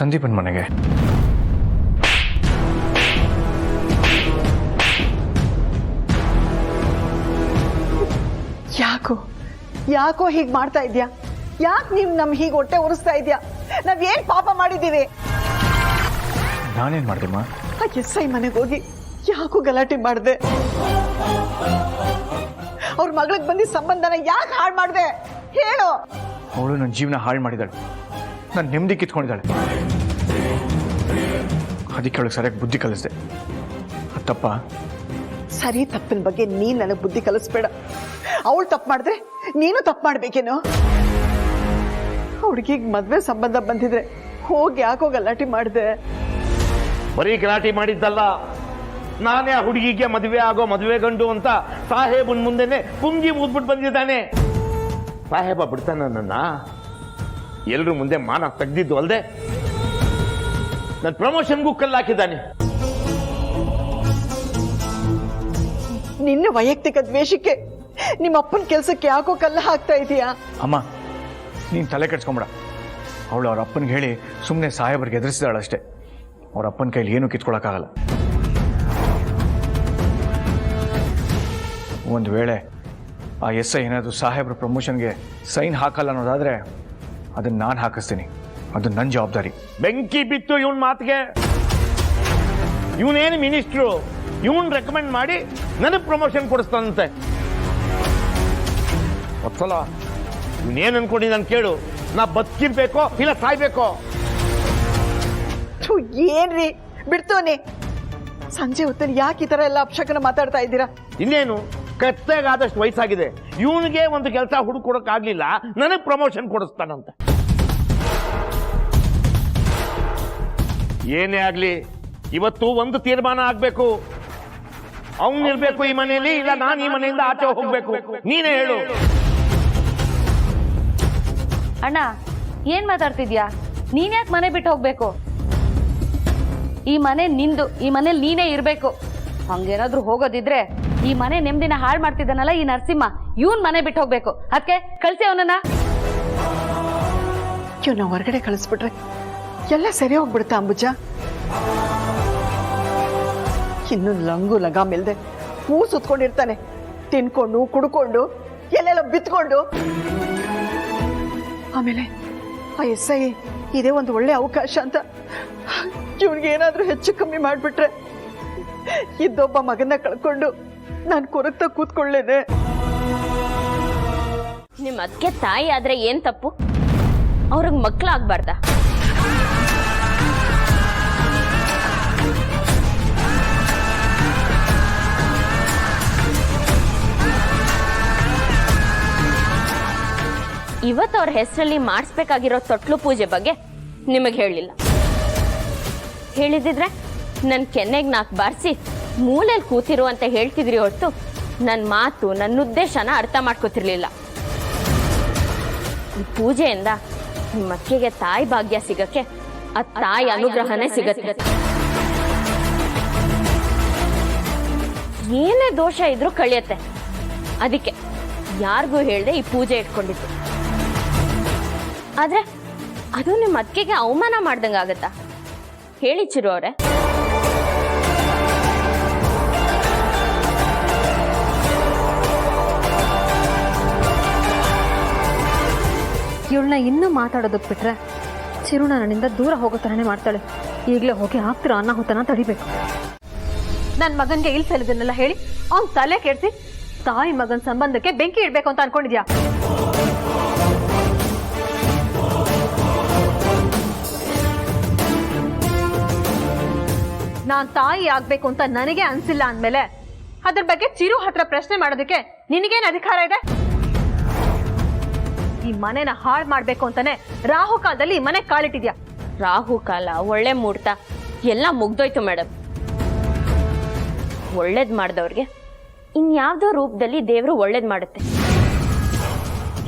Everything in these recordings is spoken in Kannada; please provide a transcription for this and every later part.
ಸಂದೀಪನ್ ಮನೆಗೆ. ಯಾಕೋ ಹೀಗೆ ಮಾಡ್ತಾ ಇದ್ಯಾ? ಯಾಕೆ ನೀವ್ ನಮ್ ಹೀಗೆ ಹೊಟ್ಟೆ ಉರಿಸ್ತಾ ಇದ್ಯಾ? ನಾವೇನ್ ಪಾಪ ಮಾಡಿದೀವಿ? ನಾನೇನ್ ಮಾಡ್ದೆಮ್ಮ? ಆ ಎಸ್ಐ ಮನೆಗೆ ಹೋಗಿ ಯಾಕೋ ಗಲಾಟೆ ಮಾಡ್ದೆ? ಅವ್ರ ಮಗಳಿಗೆ ಬಂದಿ ಸಂಬಂಧನ ಯಾಕೆ ಹಾಳು ಮಾಡ್ದೆ ಹೇಳು? ಅವಳು ನನ್ನ ಜೀವನ ಹಾಳು ಮಾಡಿದಾಳೆ, ನನ್ನ ನೆಮ್ಮದಿ ಕಿತ್ಕೊಂಡಿದ್ದಾಳೆ. ಅದಕ್ಕೆ ಅವಳಿಗೆ ಸರಿಯಾಗಿ ಬುದ್ಧಿ ಕಲಿಸ್ದೆ. ತಪ್ಪ? ಸರಿ ತಪ್ಪಿನ ಬಗ್ಗೆ ನೀನ್ ನನಗೆ ಬುದ್ಧಿ ಕಲಿಸ್ಬೇಡ. ಅವಳು ತಪ್ಪು ಮಾಡಿದ್ರೆ ನೀನು ತಪ್ಪು ಮಾಡ್ಬೇಕೇನೋ? ಹುಡುಗಿಗೆ ಮದ್ವೆ ಸಂಬಂಧ ಬಂದಿದ್ರೆ ಹೋಗಿ ಯಾಕೋ ಗಲಾಟೆ ಮಾಡಿದೆ? ಬರೀ ಗಲಾಟೆ ಮಾಡಿದ್ದಲ್ಲ, ನಾನೇ ಆ ಹುಡುಗಿಗೆ ಮದುವೆ ಆಗೋ ಮದುವೆ ಗಂಡು ಅಂತ ಸಾಹೇಬನ್ ಮುಂದೆನೆ ಕುಂಗಿ ಊದ್ಬಿಟ್ಟು ಬಂದಿದ್ದಾನೆ. ಸಾಹೇಬ ಬಿಡ್ತಾನ ನನ್ನ? ಎಲ್ರು ಮುಂದೆ ಮಾನ ತೆಗ್ದಿದ್ದು ಅಲ್ದೆ ನನ್ನ ಪ್ರಮೋಷನ್ಗೂ ಕಲ್ಲಾಕಿದ್ದಾನೆ. ನಿನ್ನ ವೈಯಕ್ತಿಕ ದ್ವೇಷಕ್ಕೆ ನಿಮ್ಮ ಅಪ್ಪನ ಕೆಲ್ಸಕ್ಕೆ ಯಾಕೋ ಕಲ್ಲ ಹಾಕ್ತಾ ಇದೀಯಾ? ಅಮ್ಮ, ನೀನು ತಲೆ ಕೆಡ್ಸ್ಕೊಂಬೇಡ. ಅವಳು ಅವ್ರ ಅಪ್ಪನಿಗೆ ಹೇಳಿ ಸುಮ್ಮನೆ ಸಾಹೇಬರಿಗೆ ಎದುರಿಸಿದಾಳಷ್ಟೇ. ಅವ್ರ ಅಪ್ಪನ ಕೈಲಿ ಏನೂ ಕಿತ್ಕೊಳಕ್ಕಾಗಲ್ಲ. ಒಂದು ವೇಳೆ ಆ ಎಸ್ ಐ ಏನಾದರೂ ಸಾಹೇಬ್ರ ಪ್ರಮೋಷನ್ಗೆ ಸೈನ್ ಹಾಕಲ್ಲ ಅನ್ನೋದಾದ್ರೆ ಅದನ್ನ ನಾನು ಹಾಕಿಸ್ತೀನಿ. ಅದು ನನ್ನ ಜವಾಬ್ದಾರಿ. ಬೆಂಕಿ ಬಿತ್ತು ಇವನ್ ಮಾತಿಗೆ. ಇವನೇನು ಮಿನಿಸ್ಟ್ರು, ಇವನ್ ರೆಕಮೆಂಡ್ ಮಾಡಿ ನನಗೆ ಪ್ರಮೋಷನ್ ಕೊಡಿಸ್ತಾನಂತೆ. ಒಂದ್ಸಲ ಇವನೇನು ಅನ್ಕೊಂಡಿದ್ದಾನೆ ಕೇಳು. ನಾ ಬದುಕಿರ್ಬೇಕೋ ಇಲ್ಲ ಸಾಯ್ಬೇಕೋ? ಏನ್ರಿ ಬಿಡ್ತೋನೆ? ಸಂಜೆ ಹೊತ್ತಲ್ಲಿ ಯಾಕೆ ಈ ತರ ಎಲ್ಲ ಅಪಶಕನ ಮಾತಾಡ್ತಾ ಇದ್ದೀರಾ? ಇನ್ನೇನು, ಕತ್ತೆಗಾದಷ್ಟು ವಯಸ್ಸಾಗಿದೆ, ಇವನಿಗೆ ಒಂದು ಕೆಲಸ ಹುಡುಕೊಡಕ್ಕಾಗ್ಲಿಲ್ಲ, ನನಗೆ ಪ್ರಮೋಷನ್ ಕೊಡಿಸ್ತಾನಂತೆ. ಏನೇ ಆಗ್ಲಿ ಇವತ್ತು ಒಂದು ತೀರ್ಮಾನ ಆಗ್ಬೇಕು. ಅವನಿರ್ಬೇಕು ಈ ಮನೆಯಲ್ಲಿ, ಇಲ್ಲ ನಾನು ಈ ಮನೆಯಿಂದ ಆಚೆ ಹೋಗ್ಬೇಕು. ನೀನೇ ಹೇಳು. ಅಣ್ಣ, ಏನ್ ಮಾತಾಡ್ತಿದ್ಯಾ? ನೀನ್ ಯಾಕೆ ಮನೆ ಬಿಟ್ಟು ಹೋಗ್ಬೇಕು? ಈ ಮನೆ ನಿಂದು, ಈ ಮನೇಲಿ ನೀನೇ ಇರ್ಬೇಕು. ಹಂಗೇನಾದ್ರೂ ಹೋಗೋದಿದ್ರೆ ಈ ಮನೆ ನೆಮ್ಮದಿನ ಹಾಳು ಮಾಡ್ತಿದ್ದಾನಲ್ಲ ಈ ನರಸಿಂಹ, ಇವನ್ ಮನೆ ಬಿಟ್ಟು ಹೋಗ್ಬೇಕು. ಅದಕ್ಕೆ ಕಳ್ಸಿ ಅವನನ್ನ. ಇವನ್ನ ಹೊರಗಡೆ ಕಳಿಸ್ಬಿಟ್ರೆ ಎಲ್ಲ ಸರಿ ಹೋಗ್ಬಿಡುತ್ತಾ ಅಂಬುಜ? ಇನ್ನು ಲಂಗು ಲಗಾಮಿಲ್ದೆ ಹೂ ಸುತ್ಕೊಂಡಿರ್ತಾನೆ, ತಿನ್ಕೊಂಡು ಕುಡ್ಕೊಂಡು ಎಲ್ಲೆಲ್ಲ ಬಿತ್ಕೊಂಡು. ಆಮೇಲೆ ಆ ಎಸ್ ಐ ಇದೇ ಒಂದು ಒಳ್ಳೆ ಅವಕಾಶ ಅಂತ ಇವನಿಗೆ ಏನಾದ್ರೂ ಹೆಚ್ಚು ಕಮ್ಮಿ ಮಾಡ್ಬಿಟ್ರೆ ಇದ್ದೊಬ್ಬ ಮಗನ ಕಳ್ಕೊಂಡು ನಾನು ಕೊರಗ್ತಾ ಕೂತ್ಕೊಳ್ಳೇನೆ. ನಿಮ್ಮ ಅದಕ್ಕೆ ತಾಯಿ ಆದ್ರೆ ಏನ್ ತಪ್ಪು? ಅವ್ರಿಗೆ ಮಕ್ಕಳಾಗ್ಬಾರ್ದ? ಇವತ್ತು ಅವ್ರ ಹೆಸರಲ್ಲಿ ಮಾಡಿಸ್ಬೇಕಾಗಿರೋ ತೊಟ್ಲು ಪೂಜೆ ಬಗ್ಗೆ ನಿಮಗೆ ಹೇಳಿಲ್ಲ. ಹೇಳಿದಿದ್ರೆ ನನ್ನ ಕೆನ್ನೆಗೆ ನಾಲ್ಕು ಬಾರಿಸಿ ಮೂಲೆಯಲ್ಲಿ ಕೂತಿರು ಅಂತ ಹೇಳ್ತಿದ್ರಿ ಹೊರತು ನನ್ನ ಮಾತು, ನನ್ನ ಉದ್ದೇಶನ ಅರ್ಥ ಮಾಡ್ಕೋತಿರ್ಲಿಲ್ಲ. ಈ ಪೂಜೆಯಿಂದ ನಿಮ್ಮ ಅಕ್ಕೆಗೆ ತಾಯಿ ಭಾಗ್ಯ ಸಿಗಕ್ಕೆ ಆ ತಾಯಿ ಅನುಗ್ರಹನೇ ಸಿಗತ್ತೆ. ಏನೇ ದೋಷ ಇದ್ರೂ ಕಳಿಯತ್ತೆ. ಅದಕ್ಕೆ ಯಾರಿಗೂ ಹೇಳ್ದೆ ಈ ಪೂಜೆ ಇಟ್ಕೊಂಡಿತ್ತು. ಆದ್ರೆ ಅದು ನಿಮ್ಮ ಅಕ್ಕೆಗೆ ಅವಮಾನ ಮಾಡ್ದಂಗಾಗತ್ತಾ? ಹೇಳಿ ಚಿರು ಅವ್ರೆ. ಇವಳನ್ನ ಇನ್ನೂ ಮಾತಾಡೋದಕ್ಕೆ ಬಿಟ್ರೆ ಚಿರುಣ ನನ್ನಿಂದ ದೂರ ಹೋಗೋ ಥರನೇ ಮಾಡ್ತಾಳೆ. ಈಗಲೇ ಹೋಗಿ ಆಗ್ತಿರೋ ಅನಾಹುತನ ತಡಿಬೇಕು. ನನ್ನ ಮಗನ್ಗೆ ಇಲ್ಲಿ ಸಲಿದನ್ನೆಲ್ಲ ಹೇಳಿ ಅವ್ನ್ ತಲೆ ಕೆಡ್ಸಿ ತಾಯಿ ಮಗನ ಸಂಬಂಧಕ್ಕೆ ಬೆಂಕಿ ಇಡ್ಬೇಕು ಅಂತ ಅನ್ಕೊಂಡಿದ್ಯಾ? ನಾನ್ ತಾಯಿ ಆಗ್ಬೇಕು ಅಂತ ನನಗೆ ಅನ್ಸಿಲ್ಲ ಅಂದ್ಮೇಲೆ ಅದ್ರ ಬಗ್ಗೆ ಚಿರು ಹತ್ರ ಪ್ರಶ್ನೆ ಮಾಡೋದಕ್ಕೆ ನಿನಗೇನ್ ಅಧಿಕಾರ ಇದೆ? ಈ ಮನೆನ ಹಾಳು ಮಾಡ್ಬೇಕು ಅಂತಾನೆ ರಾಹು ಕಾಲದಲ್ಲಿ ಈ ಮನೆ ಕಾಲಿಟ್ಟಿದ್ಯಾ. ರಾಹು ಕಾಲ, ಒಳ್ಳೆ ಮುಹೂರ್ತ ಎಲ್ಲ ಮುಗ್ದೋಯ್ತು ಮೇಡಮ್. ಒಳ್ಳೇದ್ ಮಾಡ್ದವ್ರಿಗೆ ಇನ್ಯಾವ್ದೋ ರೂಪದಲ್ಲಿ ದೇವರು ಒಳ್ಳೇದ್ ಮಾಡುತ್ತೆ.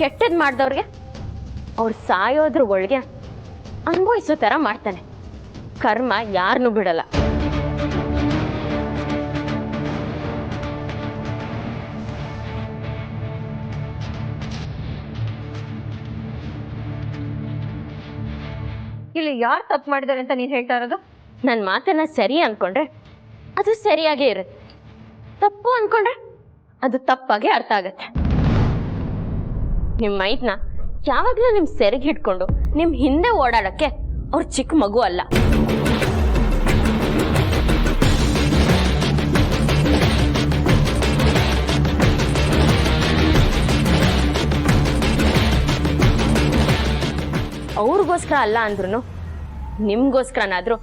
ಕೆಟ್ಟದ್ ಮಾಡ್ದವ್ರಿಗೆ ಅವ್ರು ಸಾಯೋದ್ರ ಒಳಗೆ ಅನುಭವಿಸೋ ತರ ಮಾಡ್ತಾನೆ. ಕರ್ಮ ಯಾರನ್ನೂ ಬಿಡಲ್ಲ. ಇಲ್ಲಿ ಯಾರು ತಪ್ಪು ಮಾಡಿದ್ದಾರೆ ಅಂತ ನೀನು ಹೇಳ್ತಾ ಇರೋದು? ನನ್ನ ಮಾತನ್ನ ಸರಿ ಅನ್ಕೊಂಡ್ರೆ ಅದು ಸರಿಯಾಗೇ ಇರುತ್ತೆ, ತಪ್ಪು ಅನ್ಕೊಂಡ್ರೆ ಅದು ತಪ್ಪಾಗೆ ಅರ್ಥ ಆಗತ್ತೆ. ನಿಮ್ಮ ಮೈದ್ನ ಯಾವಾಗಲೂ ನಿಮ್ಮ ಸೆರೆಗೆ ಹಿಡ್ಕೊಂಡು ನಿಮ್ಮ ಹಿಂದೆ ಓಡಾಡಕ್ಕೆ ಅವ್ರ ಚಿಕ್ಕ ಮಗು ಅಲ್ಲ. ಅವ್ರಿಗೋಸ್ಕರ ಅಲ್ಲ ಅಂದ್ರೂ ನಿಮ್ಗೋಸ್ಕರನಾದ್ರೂ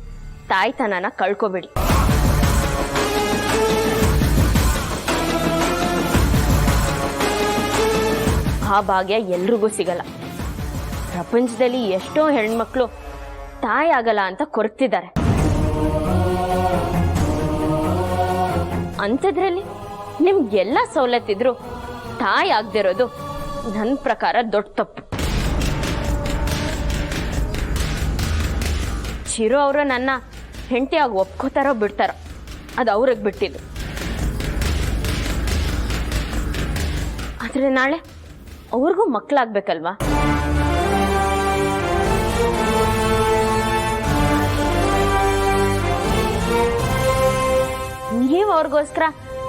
ತಾಯ್ತನನ ಕಳ್ಕೊಬೇಡಿ. ಆ ಭಾಗ್ಯ ಎಲ್ರಿಗೂ ಸಿಗಲ್ಲ. ಪ್ರಪಂಚದಲ್ಲಿ ಎಷ್ಟೋ ಹೆಣ್ಮಕ್ಳು ತಾಯಿ ಆಗಲ್ಲ ಅಂತ ಕೊರಗ್ತಿದ್ದಾರೆ. ಅಂಥದ್ರಲ್ಲಿ ನಿಮ್ಗೆಲ್ಲ ಸವಲತ್ತಿದ್ರು ತಾಯಿ ಆಗದಿರೋದು ನನ್ನ ಪ್ರಕಾರ ದೊಡ್ಡ ತಪ್ಪು. ಚಿರು ಅವರು ನನ್ನ ಹೆಂಡತಿಯಾಗಿ ಒಪ್ಕೋತಾರೋ ಬಿಡ್ತಾರೋ ಅದು ಅವ್ರಿಗೆ ಬಿಟ್ಟಿದ್ದು. ಆದ್ರೆ ನಾಳೆ ಅವ್ರಿಗೂ ಮಕ್ಕಳಾಗ್ಬೇಕಲ್ವಾ? ನೀವು ಅವ್ರಿಗೋಸ್ಕರ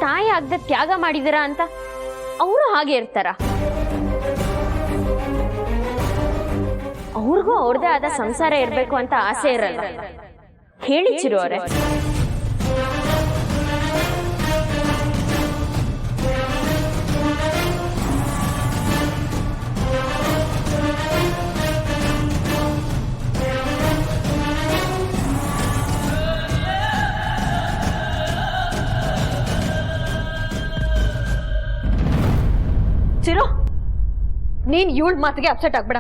ತಾಯಿ ಆಗದೆ ತ್ಯಾಗ ಮಾಡಿದಿರಾ ಅಂತ ಅವರು ಹಾಗೆ ಇರ್ತಾರ? ಅವ್ರಿಗೂ ಅವ್ರದೇ ಆದ ಸಂಸಾರ ಇರ್ಬೇಕು ಅಂತ ಆಸೆ ಇರಲ್ಲ. ಹೇಳಿ ಚಿರು ಅವರೇ. ಚಿರು, ನೀನ್ ಇವಳ ಮಾತಿಗೆ ಅಪ್ಸೆಟ್ ಆಗ್ಬೇಡ.